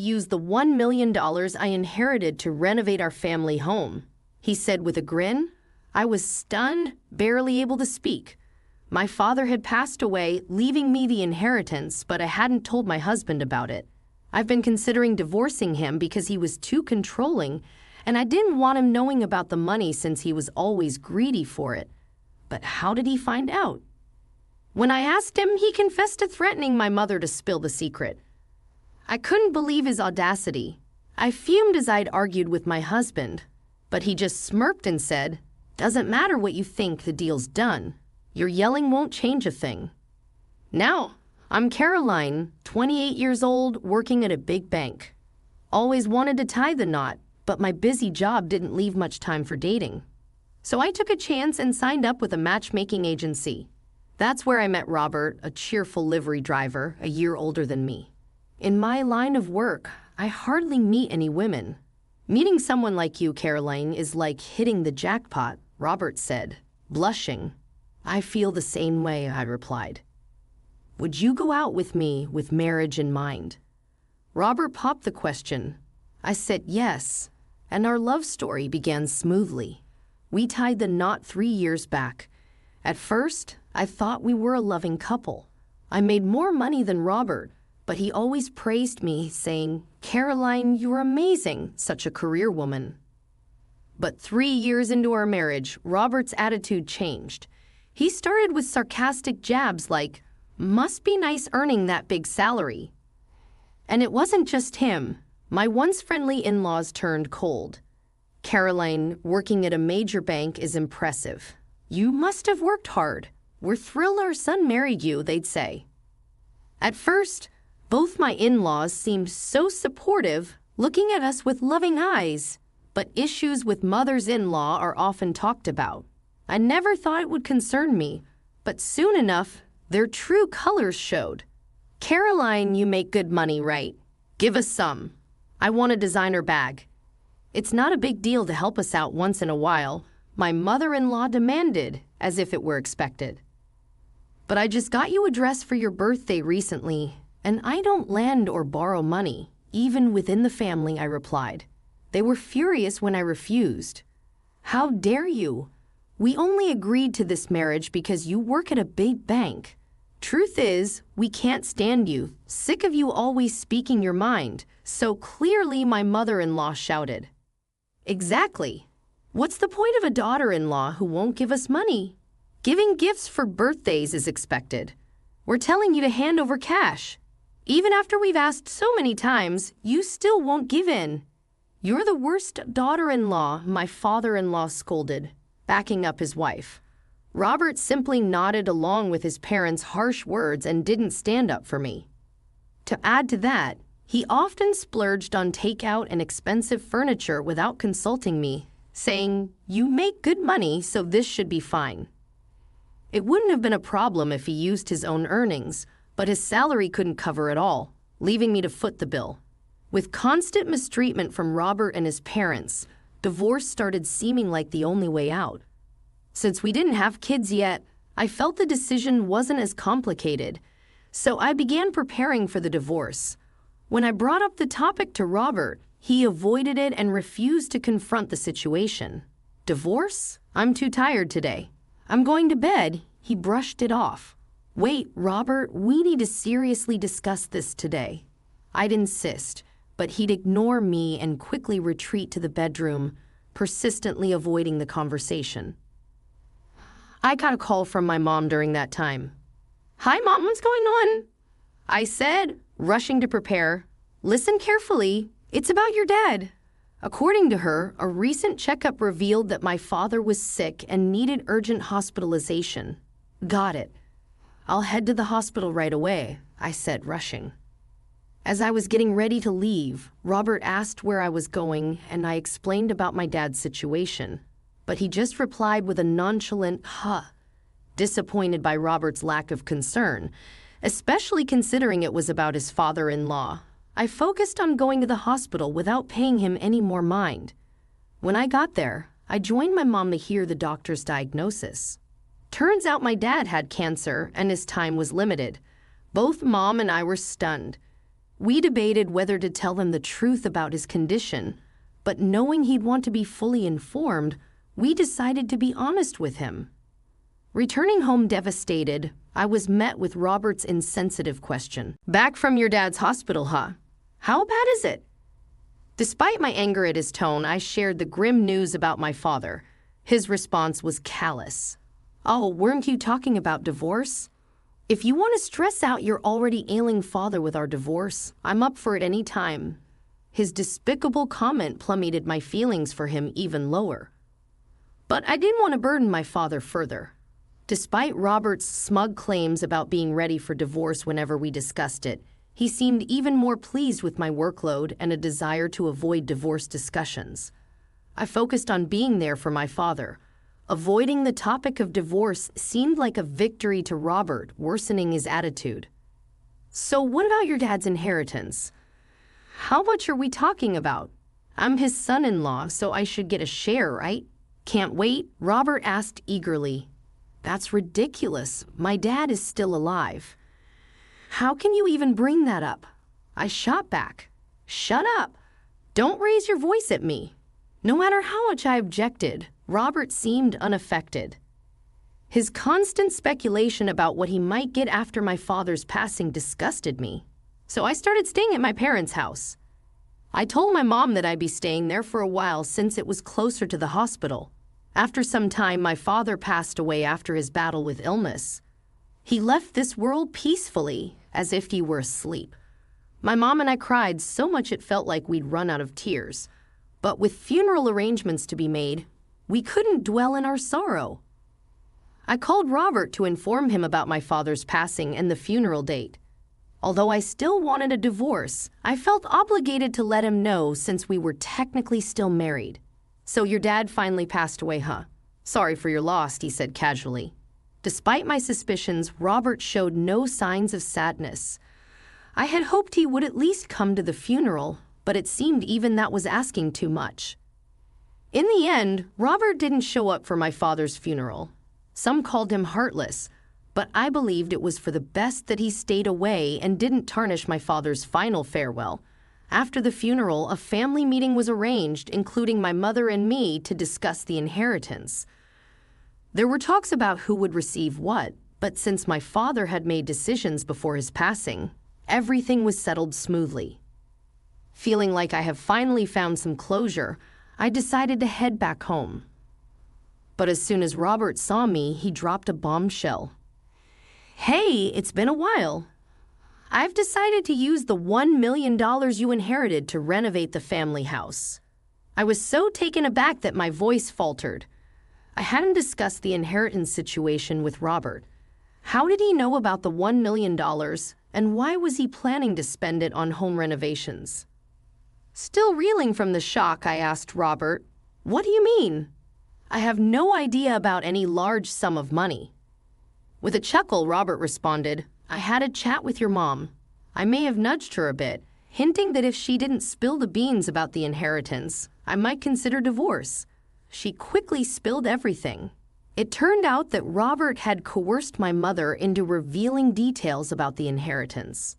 use the $1 million I inherited to renovate our family home," he said with a grin. I was stunned, barely able to speak. My father had passed away, leaving me the inheritance, but I hadn't told my husband about it. I've been considering divorcing him because he was too controlling, and I didn't want him knowing about the money since he was always greedy for it. But how did he find out? When I asked him, he confessed to threatening my mother to spill the secret. I couldn't believe his audacity. I fumed as I'd argued with my husband, but he just smirked and said, "Doesn't matter what you think, the deal's done. Your yelling won't change a thing." Now, I'm Caroline, 28 years old, working at a big bank. Always wanted to tie the knot, but my busy job didn't leave much time for dating. So I took a chance and signed up with a matchmaking agency. That's where I met Robert, a cheerful livery driver, a year older than me. In my line of work, I hardly meet any women. "Meeting someone like you, Caroline, is like hitting the jackpot," Robert said, blushing. "I feel the same way," I replied. "Would you go out with me with marriage in mind?" Robert popped the question. I said yes, and our love story began smoothly. We tied the knot 3 years back. At first, I thought we were a loving couple. I made more money than Robert, but he always praised me, saying, "Caroline, you're amazing, such a career woman." But 3 years into our marriage, Robert's attitude changed. He started with sarcastic jabs like, "Must be nice earning that big salary." And it wasn't just him. My once friendly in-laws turned cold. "Caroline, working at a major bank is impressive. You must have worked hard. We're thrilled our son married you," they'd say. At first, both my in-laws seemed so supportive, looking at us with loving eyes. But issues with mothers-in-law are often talked about. I never thought it would concern me, but soon enough, their true colors showed. "Caroline, you make good money, right? Give us some. I want a designer bag." "It's not a big deal to help us out once in a while," my mother-in-law demanded, as if it were expected. "But I just got you a dress for your birthday recently, and I don't lend or borrow money, even within the family," I replied. They were furious when I refused. "How dare you? We only agreed to this marriage because you work at a big bank. Truth is, we can't stand you, sick of you always speaking your mind," so clearly my mother-in-law shouted. "Exactly. What's the point of a daughter-in-law who won't give us money? Giving gifts for birthdays is expected. We're telling you to hand over cash. Even after we've asked so many times, you still won't give in. You're the worst daughter-in-law," my father-in-law scolded, backing up his wife. Robert simply nodded along with his parents' harsh words and didn't stand up for me. To add to that, he often splurged on takeout and expensive furniture without consulting me, saying, "You make good money, so this should be fine." It wouldn't have been a problem if he used his own earnings, but his salary couldn't cover it all, leaving me to foot the bill. With constant mistreatment from Robert and his parents, divorce started seeming like the only way out. Since we didn't have kids yet, I felt the decision wasn't as complicated, so I began preparing for the divorce. When I brought up the topic to Robert, he avoided it and refused to confront the situation. "Divorce? I'm too tired today. I'm going to bed," he brushed it off. "Wait, Robert, we need to seriously discuss this today." I'd insist, but he'd ignore me and quickly retreat to the bedroom, persistently avoiding the conversation. I got a call from my mom during that time. "Hi, Mom, what's going on?" I said, rushing to prepare. "Listen carefully. It's about your dad." According to her, a recent checkup revealed that my father was sick and needed urgent hospitalization. "Got it. I'll head to the hospital right away," I said, rushing. As I was getting ready to leave, Robert asked where I was going, and I explained about my dad's situation. But he just replied with a nonchalant, "Huh," disappointed by Robert's lack of concern, especially considering it was about his father-in-law. I focused on going to the hospital without paying him any more mind. When I got there, I joined my mom to hear the doctor's diagnosis. Turns out my dad had cancer and his time was limited. Both Mom and I were stunned. We debated whether to tell him the truth about his condition, but knowing he'd want to be fully informed, we decided to be honest with him. Returning home devastated, I was met with Robert's insensitive question. "Back from your dad's hospital, huh? How bad is it?" Despite my anger at his tone, I shared the grim news about my father. His response was callous. "Oh, weren't you talking about divorce? If you want to stress out your already ailing father with our divorce, I'm up for it any time." His despicable comment plummeted my feelings for him even lower. But I didn't want to burden my father further. Despite Robert's smug claims about being ready for divorce whenever we discussed it, he seemed even more pleased with my workload and a desire to avoid divorce discussions. I focused on being there for my father. Avoiding the topic of divorce seemed like a victory to Robert, worsening his attitude. "So what about your dad's inheritance? How much are we talking about? I'm his son-in-law, so I should get a share, right?" "Can't wait?" Robert asked eagerly. "That's ridiculous. My dad is still alive." "How can you even bring that up?" I shot back. "Shut up. Don't raise your voice at me." No matter how much I objected, Robert seemed unaffected. His constant speculation about what he might get after my father's passing disgusted me, so I started staying at my parents' house. I told my mom that I'd be staying there for a while since it was closer to the hospital. After some time, my father passed away after his battle with illness. He left this world peacefully, as if he were asleep. My mom and I cried so much it felt like we'd run out of tears. But with funeral arrangements to be made, we couldn't dwell in our sorrow. I called Robert to inform him about my father's passing and the funeral date. Although I still wanted a divorce, I felt obligated to let him know since we were technically still married. "So your dad finally passed away, huh? Sorry for your loss," he said casually. Despite my suspicions, Robert showed no signs of sadness. I had hoped he would at least come to the funeral, but it seemed even that was asking too much. In the end, Robert didn't show up for my father's funeral. Some called him heartless, but I believed it was for the best that he stayed away and didn't tarnish my father's final farewell. After the funeral, a family meeting was arranged, including my mother and me, to discuss the inheritance. There were talks about who would receive what, but since my father had made decisions before his passing, everything was settled smoothly. Feeling like I have finally found some closure, I decided to head back home. But as soon as Robert saw me, he dropped a bombshell. "Hey, it's been a while. I've decided to use the $1 million you inherited to renovate the family house." I was so taken aback that my voice faltered. I hadn't discussed the inheritance situation with Robert. How did he know about the $1 million, and why was he planning to spend it on home renovations? Still reeling from the shock, I asked Robert, "What do you mean?" "I have no idea about any large sum of money." With a chuckle, Robert responded, "I had a chat with your mom. I may have nudged her a bit, hinting that if she didn't spill the beans about the inheritance, I might consider divorce. She quickly spilled everything. It turned out that Robert had coerced my mother into revealing details about the inheritance.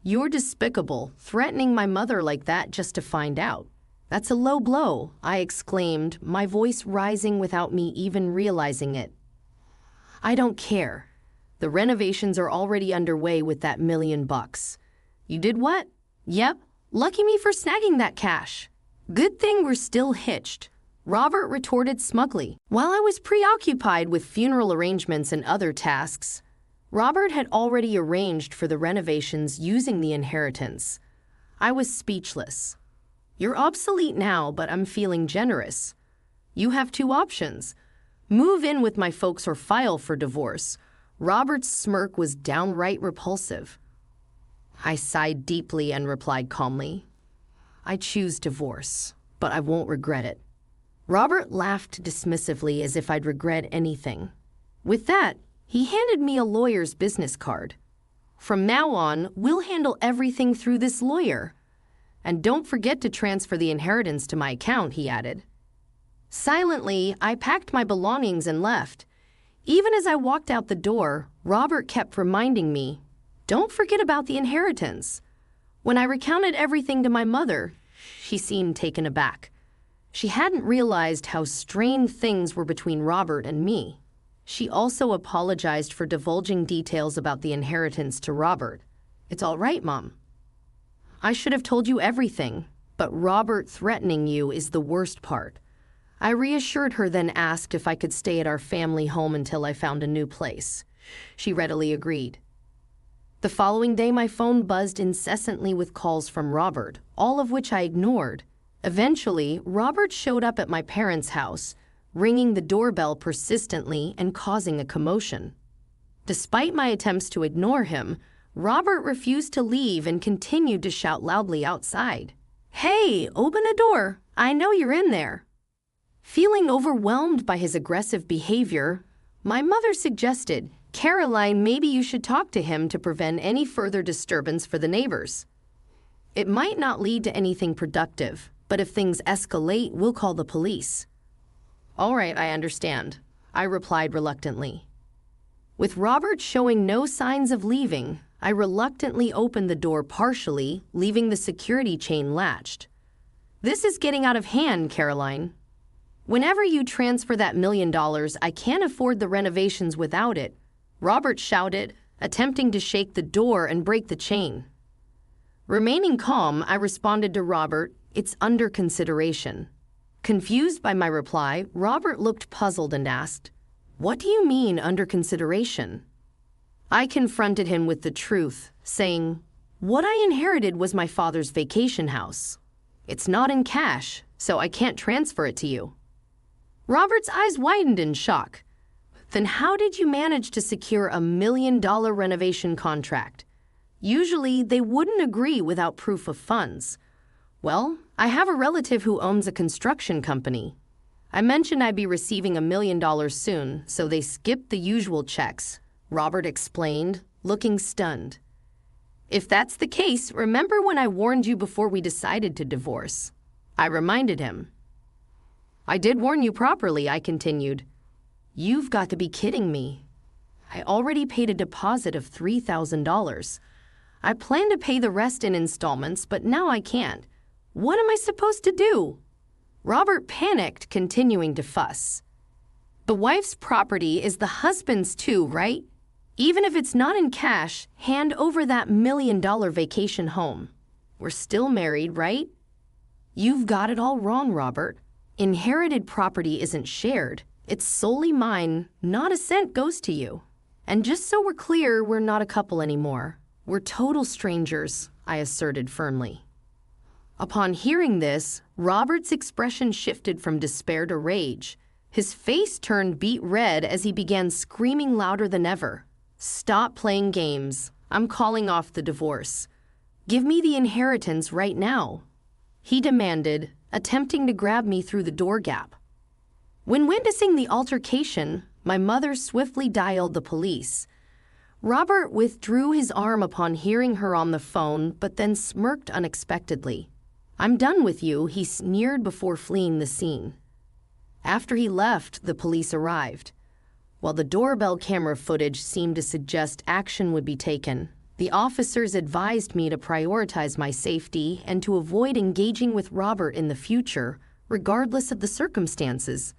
"You're despicable, threatening my mother like that just to find out. That's a low blow," I exclaimed, my voice rising without me even realizing it. "I don't care. The renovations are already underway with that $1 million. You did what? Yep, lucky me for snagging that cash. Good thing we're still hitched," Robert retorted smugly. While I was preoccupied with funeral arrangements and other tasks, Robert had already arranged for the renovations using the inheritance. I was speechless. "You're obsolete now, but I'm feeling generous. You have two options. Move in with my folks or file for divorce." Robert's smirk was downright repulsive. I sighed deeply and replied calmly, "I choose divorce, but I won't regret it." Robert laughed dismissively as if I'd regret anything. With that, he handed me a lawyer's business card. "From now on, we'll handle everything through this lawyer. And don't forget to transfer the inheritance to my account," he added. Silently, I packed my belongings and left. Even as I walked out the door, Robert kept reminding me, "Don't forget about the inheritance." When I recounted everything to my mother, she seemed taken aback. She hadn't realized how strained things were between Robert and me. She also apologized for divulging details about the inheritance to Robert. "It's all right, Mom. I should have told you everything, but Robert threatening you is the worst part." I reassured her, then asked if I could stay at our family home until I found a new place. She readily agreed. The following day, my phone buzzed incessantly with calls from Robert, all of which I ignored. Eventually, Robert showed up at my parents' house, ringing the doorbell persistently and causing a commotion. Despite my attempts to ignore him, Robert refused to leave and continued to shout loudly outside. "Hey, open the door. I know you're in there." Feeling overwhelmed by his aggressive behavior, my mother suggested, "Caroline, maybe you should talk to him to prevent any further disturbance for the neighbors. It might not lead to anything productive, but if things escalate, we'll call the police." "All right, I understand," I replied reluctantly. With Robert showing no signs of leaving, I reluctantly opened the door partially, leaving the security chain latched. "This is getting out of hand, Caroline. Whenever you transfer that $1 million, I can't afford the renovations without it," Robert shouted, attempting to shake the door and break the chain. Remaining calm, I responded to Robert, "It's under consideration." Confused by my reply, Robert looked puzzled and asked, "What do you mean, under consideration?" I confronted him with the truth, saying, "What I inherited was my father's vacation house. It's not in cash, so I can't transfer it to you." Robert's eyes widened in shock. "Then how did you manage to secure a $1 million renovation contract? Usually, they wouldn't agree without proof of funds." "Well, I have a relative who owns a construction company. I mentioned I'd be receiving $1 million soon, so they skipped the usual checks," Robert explained, looking stunned. "If that's the case, remember when I warned you before we decided to divorce?" I reminded him. "I did warn you properly," I continued. "You've got to be kidding me. I already paid a deposit of $3,000. I plan to pay the rest in installments, but now I can't. What am I supposed to do?" Robert panicked, continuing to fuss. "The wife's property is the husband's too, right? Even if it's not in cash, hand over that $1 million vacation home. We're still married, right?" "You've got it all wrong, Robert. Inherited property isn't shared. It's solely mine. Not a cent goes to you. And just so we're clear, we're not a couple anymore. We're total strangers," I asserted firmly. Upon hearing this, Robert's expression shifted from despair to rage. His face turned beet red as he began screaming louder than ever. "Stop playing games. I'm calling off the divorce. Give me the inheritance right now," he demanded, attempting to grab me through the door gap. When witnessing the altercation, my mother swiftly dialed the police. Robert withdrew his arm upon hearing her on the phone, but then smirked unexpectedly. "I'm done with you," he sneered before fleeing the scene. After he left, the police arrived. While the doorbell camera footage seemed to suggest action would be taken, the officers advised me to prioritize my safety and to avoid engaging with Robert in the future, regardless of the circumstances.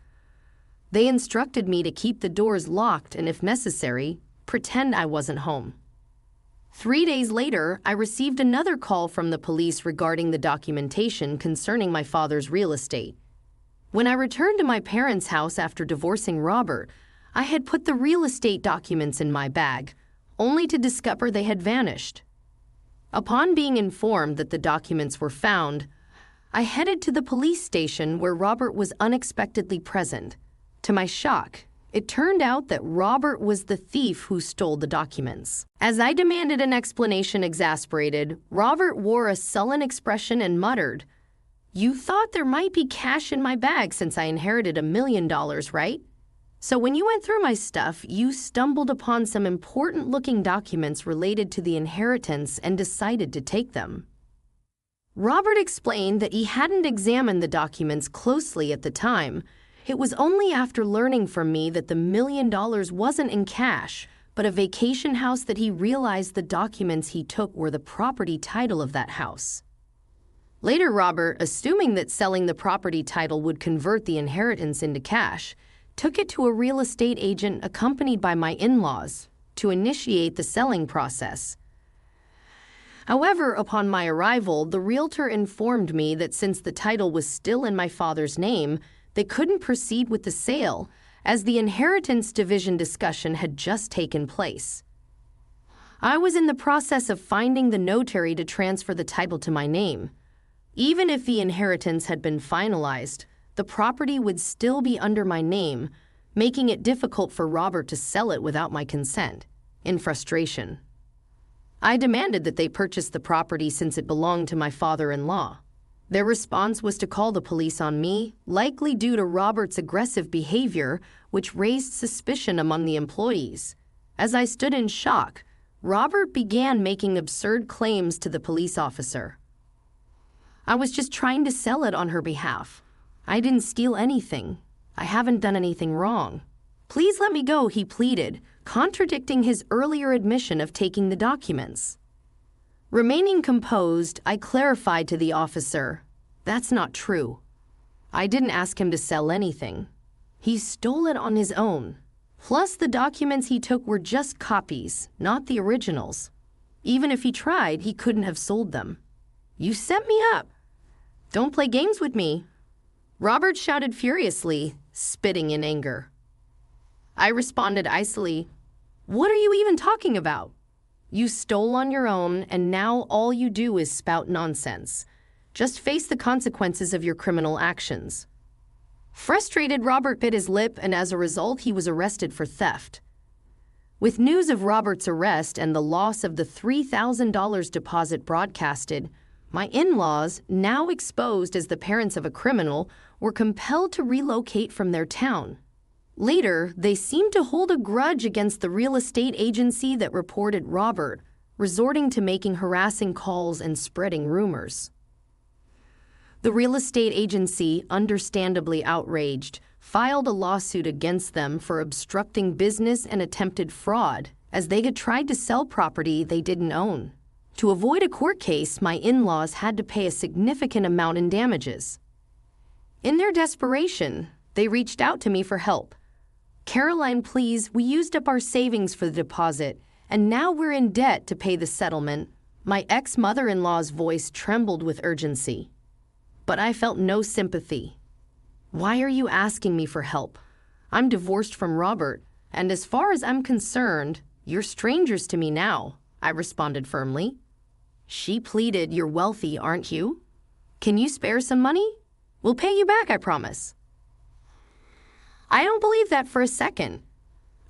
They instructed me to keep the doors locked and, if necessary, pretend I wasn't home. 3 days later, I received another call from the police regarding the documentation concerning my father's real estate. When I returned to my parents' house after divorcing Robert, I had put the real estate documents in my bag, only to discover they had vanished. Upon being informed that the documents were found, I headed to the police station where Robert was unexpectedly present. To my shock, it turned out that Robert was the thief who stole the documents. As I demanded an explanation, exasperated, Robert wore a sullen expression and muttered, "You thought there might be cash in my bag since I inherited $1 million, right? So when you went through my stuff, you stumbled upon some important-looking documents related to the inheritance and decided to take them." Robert explained that he hadn't examined the documents closely at the time. It was only after learning from me that the $1 million wasn't in cash, but a vacation house that he realized the documents he took were the property title of that house. Later, Robert, assuming that selling the property title would convert the inheritance into cash, took it to a real estate agent accompanied by my in-laws to initiate the selling process. However, upon my arrival, the realtor informed me that since the title was still in my father's name, they couldn't proceed with the sale, as the inheritance division discussion had just taken place. I was in the process of finding the notary to transfer the title to my name. Even if the inheritance had been finalized, the property would still be under my name, making it difficult for Robert to sell it without my consent. In frustration, I demanded that they purchase the property since it belonged to my father-in-law. Their response was to call the police on me, likely due to Robert's aggressive behavior, which raised suspicion among the employees. As I stood in shock, Robert began making absurd claims to the police officer. I was just trying to sell it on her behalf. I didn't steal anything. I haven't done anything wrong. Please let me go, he pleaded, contradicting his earlier admission of taking the documents. Remaining composed, I clarified to the officer, "That's not true. I didn't ask him to sell anything. He stole it on his own. Plus, the documents he took were just copies, not the originals. Even if he tried, he couldn't have sold them. You set me up. Don't play games with me." Robert shouted furiously, spitting in anger. I responded icily, "What are you even talking about? You stole on your own, and now all you do is spout nonsense. Just face the consequences of your criminal actions." Frustrated, Robert bit his lip, and as a result, he was arrested for theft. With news of Robert's arrest and the loss of the $3,000 deposit broadcasted, my in-laws, now exposed as the parents of a criminal, were compelled to relocate from their town. Later, they seemed to hold a grudge against the real estate agency that reported Robert, resorting to making harassing calls and spreading rumors. The real estate agency, understandably outraged, filed a lawsuit against them for obstructing business and attempted fraud, as they had tried to sell property they didn't own. To avoid a court case, my in-laws had to pay a significant amount in damages. In their desperation, they reached out to me for help. "Caroline, please, we used up our savings for the deposit, and now we're in debt to pay the settlement." My ex-mother-in-law's voice trembled with urgency. But I felt no sympathy. "Why are you asking me for help? I'm divorced from Robert, and as far as I'm concerned, you're strangers to me now," I responded firmly. She pleaded, "You're wealthy, aren't you? Can you spare some money? We'll pay you back, I promise." "I don't believe that for a second.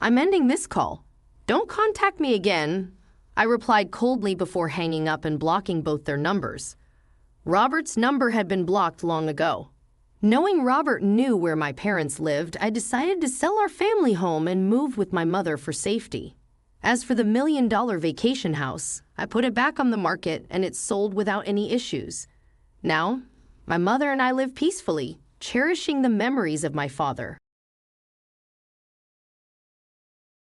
I'm ending this call. Don't contact me again," I replied coldly before hanging up and blocking both their numbers. Robert's number had been blocked long ago. Knowing Robert knew where my parents lived, I decided to sell our family home and move with my mother for safety. As for the $1 million vacation house, I put it back on the market and it sold without any issues. Now, my mother and I live peacefully, cherishing the memories of my father.